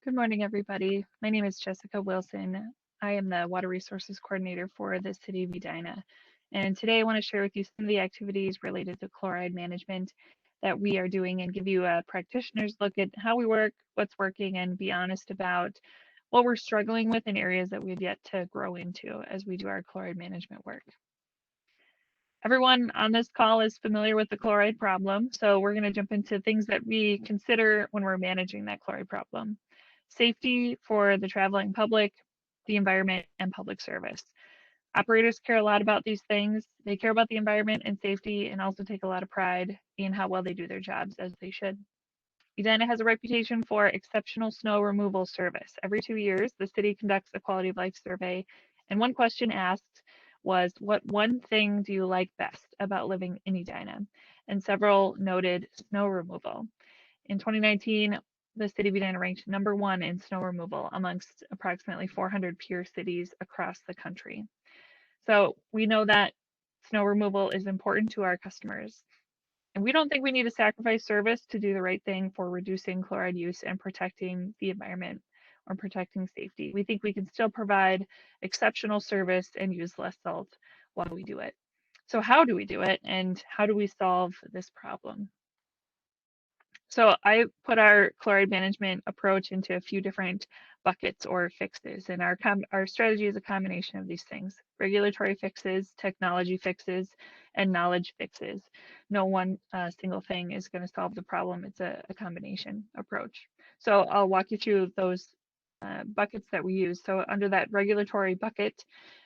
Good morning, everybody. My name is Jessica Wilson. I am the Water Resources Coordinator for the City of Edina. And today I want to share with you some of the activities related to chloride management that we are doing and give you a practitioner's look at how we work, what's working, and be honest about what we're struggling with in areas that we've yet to grow into as we do our chloride management work. Everyone on this call is familiar with the chloride problem, so we're going to jump into things that we consider when we're managing that chloride problem. Safety for the traveling public, the environment, and public service. Operators care a lot about these things. They care about the environment and safety and also take a lot of pride in how well they do their jobs, as they should. Edina has a reputation for exceptional snow removal service. Every 2 years, the city conducts a quality of life survey, and one question asked was, what one thing do you like best about living in Edina? And several noted snow removal. In 2019, the city of Edina ranked #1 in snow removal amongst approximately 400 peer cities across the country. So we know that snow removal is important to our customers. And we don't think we need to sacrifice service to do the right thing for reducing chloride use and protecting the environment or protecting safety. We think we can still provide exceptional service and use less salt while we do it. So, how do we do it and how do we solve this problem? So I put our chloride management approach into a few different buckets or fixes, and our strategy is a combination of these things: regulatory fixes, technology fixes, and knowledge fixes. No one single thing is going to solve the problem. It's a combination approach. So I'll walk you through those buckets that we use. So under that regulatory bucket,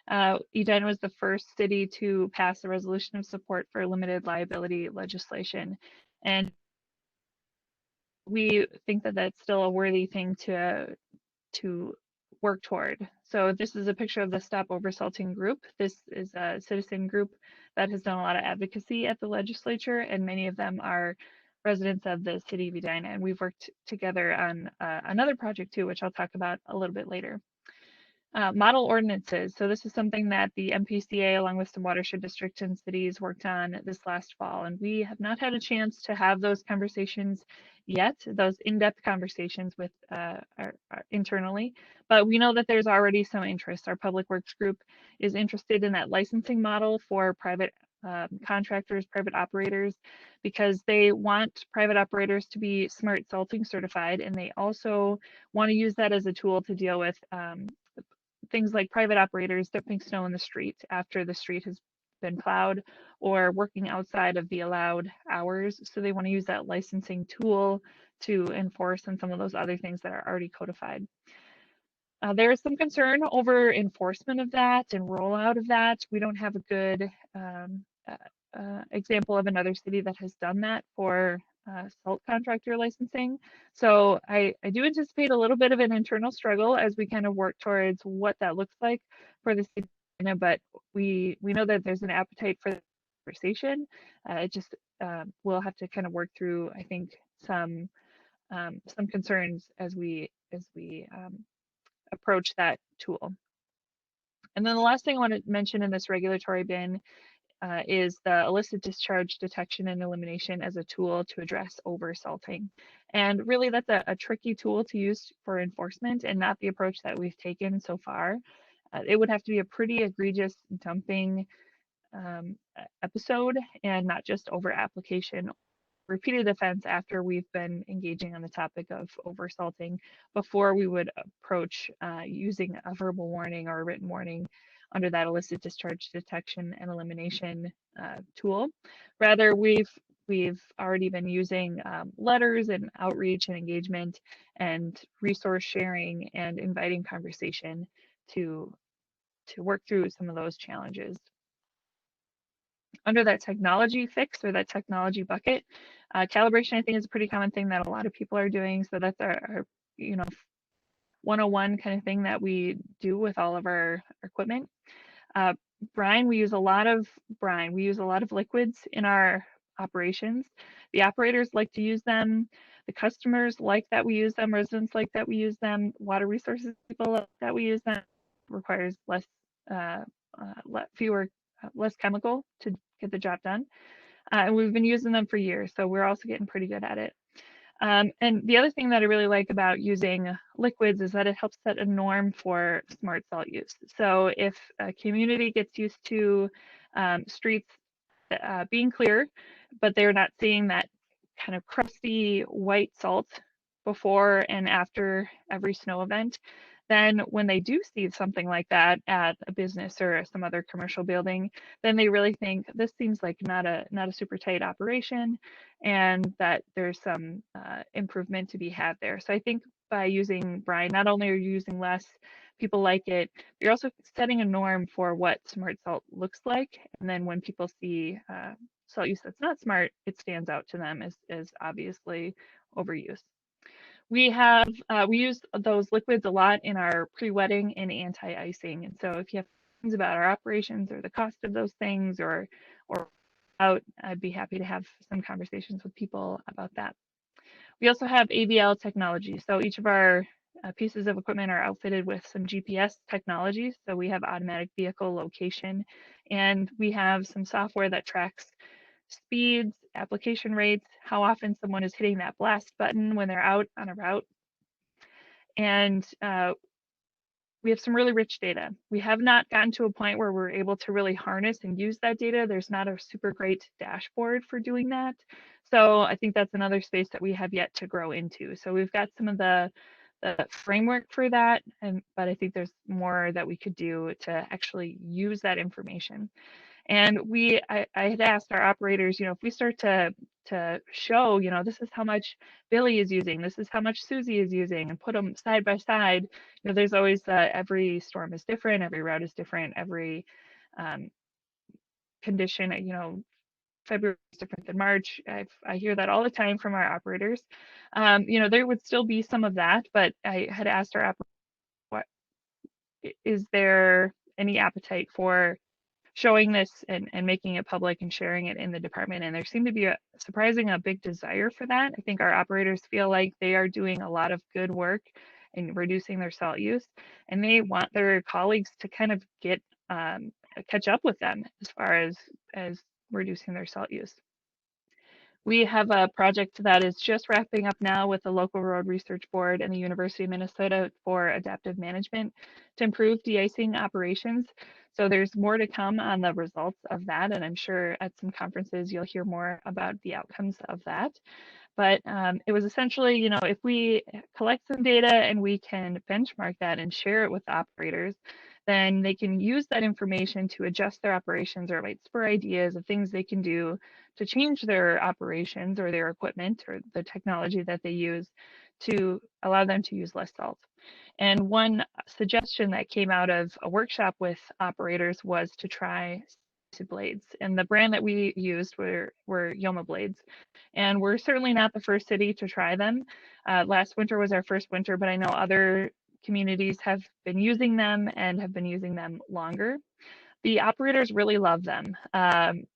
Edina was the first city to pass a resolution of support for limited liability legislation. And we think that that's still a worthy thing to work toward. So this is a picture of the Stop Oversalting group. This is a citizen group that has done a lot of advocacy at the legislature, and many of them are residents of the city of Edina. And we've worked together on another project too, which I'll talk about a little bit later. Model ordinances. So this is something that the MPCA, along with some watershed districts and cities, worked on this last fall, and we have not had a chance to have those conversations yet, those in-depth conversations with internally. But we know that there's already some interest. Our public works group is interested in that licensing model for private contractors, private operators, because they want private operators to be smart salting certified, and they also want to use that as a tool to deal with things like private operators dumping snow in the street after the street has been plowed or working outside of the allowed hours. So they want to use that licensing tool to enforce on some of those other things that are already codified. There is some concern over enforcement of that and rollout of that. We don't have a good example of another city that has done that for salt contractor licensing. So I do anticipate a little bit of an internal struggle as we kind of work towards what that looks like for the city, but we know that there's an appetite for the conversation. It just we'll have to kind of work through, I think, some concerns as we approach that tool. And then the last thing I want to mention in this regulatory bin is the illicit discharge detection and elimination as a tool to address oversalting. And really, that's a tricky tool to use for enforcement and not the approach that we've taken so far. It would have to be a pretty egregious dumping episode and not just over application. Repeated offense after we've been engaging on the topic of oversalting before we would approach using a verbal warning or a written warning under that illicit discharge detection and elimination tool. Rather, we've already been using letters and outreach and engagement and resource sharing and inviting conversation to work through some of those challenges. Under that technology fix or that technology bucket, calibration I think is a pretty common thing that a lot of people are doing. So that's our 101 kind of thing that we do with all of our equipment. Brine, we use a lot of brine. We use a lot of liquids in our operations. The operators like to use them. The customers like that we use them. Residents like that we use them. Water resources people like that we use them. Requires less, less chemical to get the job done. And we've been using them for years, so we're also getting pretty good at it. And the other thing that I really like about using liquids is that it helps set a norm for smart salt use. So if a community gets used to streets being clear, but they're not seeing that kind of crusty white salt before and after every snow event, then when they do see something like that at a business or some other commercial building, then they really think this seems like not a super tight operation, and that there's some improvement to be had there. So I think by using brine, not only are you using less, people like it, you're also setting a norm for what smart salt looks like. And then when people see salt use that's not smart, it stands out to them as obviously overuse. We use those liquids a lot in our pre-wetting and anti-icing. And so if you have things about our operations or the cost of those things or out, I'd be happy to have some conversations with people about that. We also have AVL technology. So each of our pieces of equipment are outfitted with some GPS technology. So we have automatic vehicle location, and we have some software that tracks speeds, application rates, how often someone is hitting that blast button when they're out on a route. And we have some really rich data. We have not gotten to a point where we're able to really harness and use that data. There's not a super great dashboard for doing that. So I think that's another space that we have yet to grow into. So we've got some of the framework for that, but I think there's more that we could do to actually use that information. And I had asked our operators, if we start to show, this is how much Billy is using, this is how much Susie is using, and put them side by side, there's always every storm is different, every route is different, every um, condition, February is different than March. I hear that all the time from our operators. There would still be some of that, but I had asked our operators, what is there any appetite for showing this and making it public and sharing it in the department. And there seemed to be a big desire for that. I think our operators feel like they are doing a lot of good work in reducing their salt use, and they want their colleagues to kind of catch up with them as far as reducing their salt use. We have a project that is just wrapping up now with the local road research board and the University of Minnesota for adaptive management to improve de-icing operations. So there's more to come on the results of that, and I'm sure at some conferences you'll hear more about the outcomes of that. But it was essentially, if we collect some data and we can benchmark that and share it with operators, then they can use that information to adjust their operations, or it might spur ideas of things they can do to change their operations or their equipment or the technology that they use to allow them to use less salt. And one suggestion that came out of a workshop with operators was to try blades. And the brand that we used were Yoma blades. And we're certainly not the first city to try them. Last winter was our first winter, but I know other communities have been using them and have been using them longer. The operators really love them.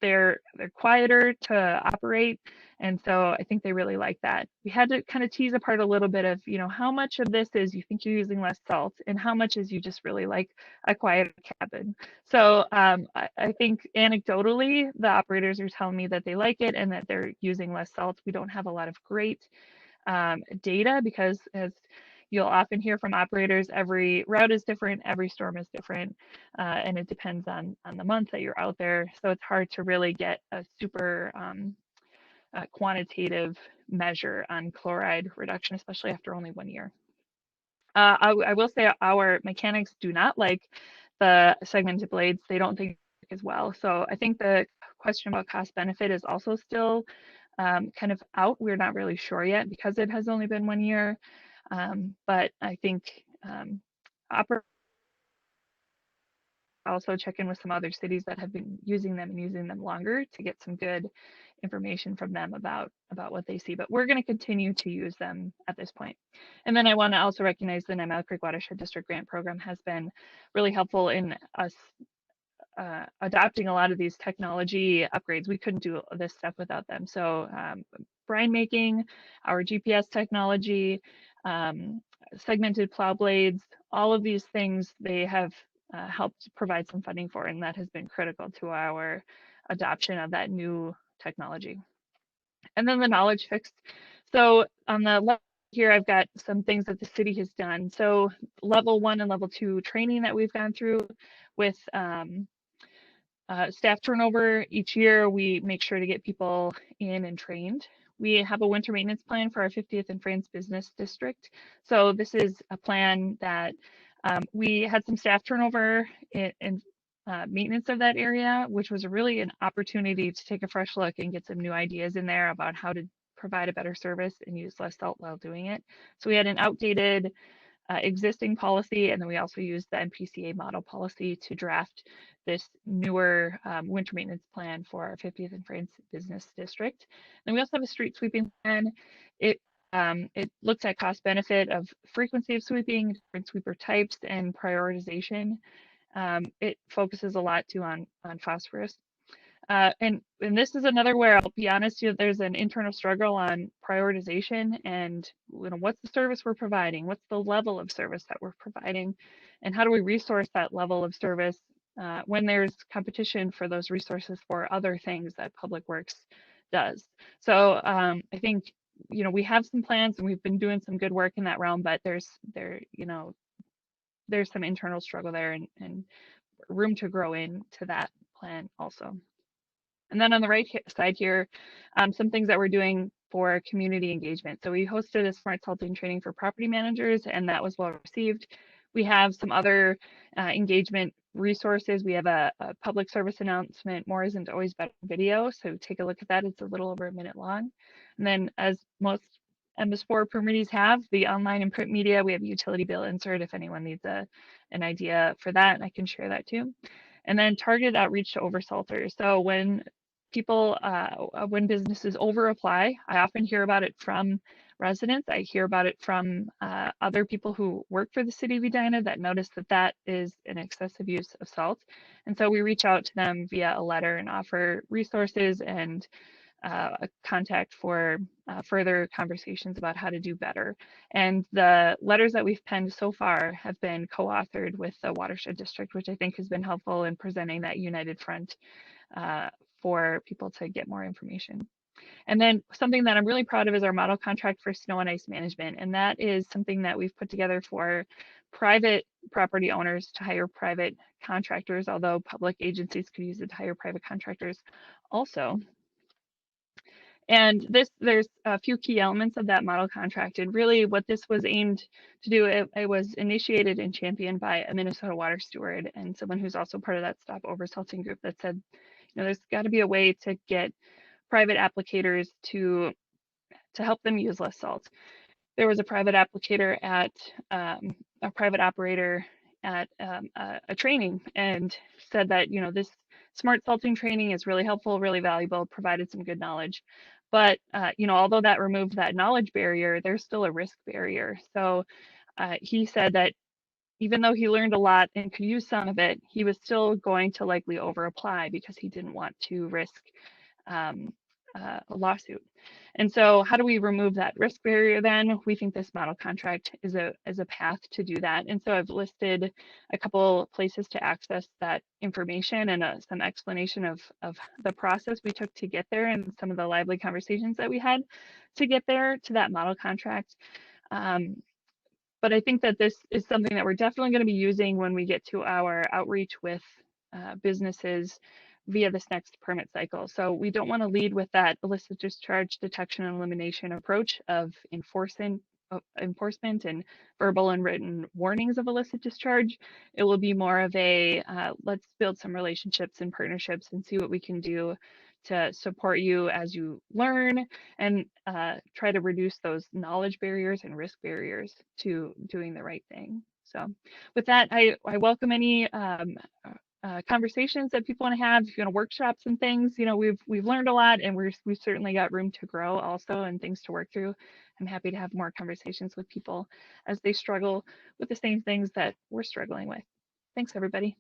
They're quieter to operate, and so I think they really like that. We had to kind of tease apart a little bit of, how much of this is you think you're using less salt, and how much is you just really like a quieter cabin. So I think anecdotally, the operators are telling me that they like it and that they're using less salt. We don't have a lot of great data because, as you'll often hear from operators, every route is different, every storm is different, and it depends on the month that you're out there. So it's hard to really get a super quantitative measure on chloride reduction, especially after only 1 year. I will say our mechanics do not like the segmented blades. They don't think as well. So I think the question about cost benefit is also still kind of out. We're not really sure yet because it has only been 1 year. But I think also check in with some other cities that have been using them and using them longer to get some good information from them about what they see. But we're going to continue to use them at this point. And then I want to also recognize the Nine Mile Creek Watershed District Grant Program has been really helpful in us adopting a lot of these technology upgrades. We couldn't do this stuff without them. So brine making, our GPS technology, segmented plow blades, all of these things they have helped provide some funding for, and that has been critical to our adoption of that new technology. And then the knowledge fix. So on the left here, I've got some things that the city has done. So level 1 and level 2 training that we've gone through with staff turnover. Each year, we make sure to get people in and trained. We have a winter maintenance plan for our 50th and France Business District. So this is a plan that we had some staff turnover in maintenance of that area, which was really an opportunity to take a fresh look and get some new ideas in there about how to provide a better service and use less salt while doing it. So we had an outdated existing policy, and then we also used the MPCA model policy to draft this newer winter maintenance plan for our 50th and France Business District. And we also have a street sweeping plan. It looks at cost benefit of frequency of sweeping, different sweeper types, and prioritization. It focuses a lot too on phosphorus. And this is another where I'll be honest, there's an internal struggle on prioritization and what's the service we're providing, what's the level of service that we're providing, and how do we resource that level of service when there's competition for those resources for other things that Public Works does. So I think we have some plans and we've been doing some good work in that realm, but there's some internal struggle there and room to grow into that plan also. And then on the right side here, some things that we're doing for community engagement. So we hosted a smart salting training for property managers, and that was well received. We have some other engagement resources. We have a public service announcement, More Isn't Always Better video. So take a look at that. It's a little over a minute long. And then as most MS4 permittees have, the online and print media, we have a utility bill insert if anyone needs an idea for that, and I can share that too. And then targeted outreach to oversalters. So when when businesses over apply, I often hear about it from residents. I hear about it from other people who work for the city of Edina that notice that is an excessive use of salt. And so we reach out to them via a letter and offer resources and a contact for further conversations about how to do better. And the letters that we've penned so far have been co-authored with the Watershed District, which I think has been helpful in presenting that united front for people to get more information. And then something that I'm really proud of is our model contract for snow and ice management. And that is something that we've put together for private property owners to hire private contractors, although public agencies could use it to hire private contractors also. And there's a few key elements of that model contract. And really what this was aimed to do, it was initiated and championed by a Minnesota water steward and someone who's also part of that Stop Oversalting group that said, there's got to be a way to get private applicators to help them use less salt. There was a private applicator at a private operator at a training and said that this smart salting training is really helpful, really valuable, provided some good knowledge. But although that removed that knowledge barrier, there's still a risk barrier. So he said that even though he learned a lot and could use some of it, he was still going to likely over apply because he didn't want to risk a lawsuit. And so how do we remove that risk barrier then? We think this model contract is a path to do that. And so I've listed a couple places to access that information and some explanation of the process we took to get there and some of the lively conversations that we had to get there to that model contract. But I think that this is something that we're definitely going to be using when we get to our outreach with businesses via this next permit cycle. So we don't want to lead with that illicit discharge detection and elimination approach of enforcement and verbal and written warnings of illicit discharge. It will be more of a let's build some relationships and partnerships and see what we can do to support you as you learn and try to reduce those knowledge barriers and risk barriers to doing the right thing. So with that, I welcome any conversations that people want to have, workshops and things. We've learned a lot and we've certainly got room to grow also and things to work through. I'm happy to have more conversations with people as they struggle with the same things that we're struggling with. Thanks, everybody.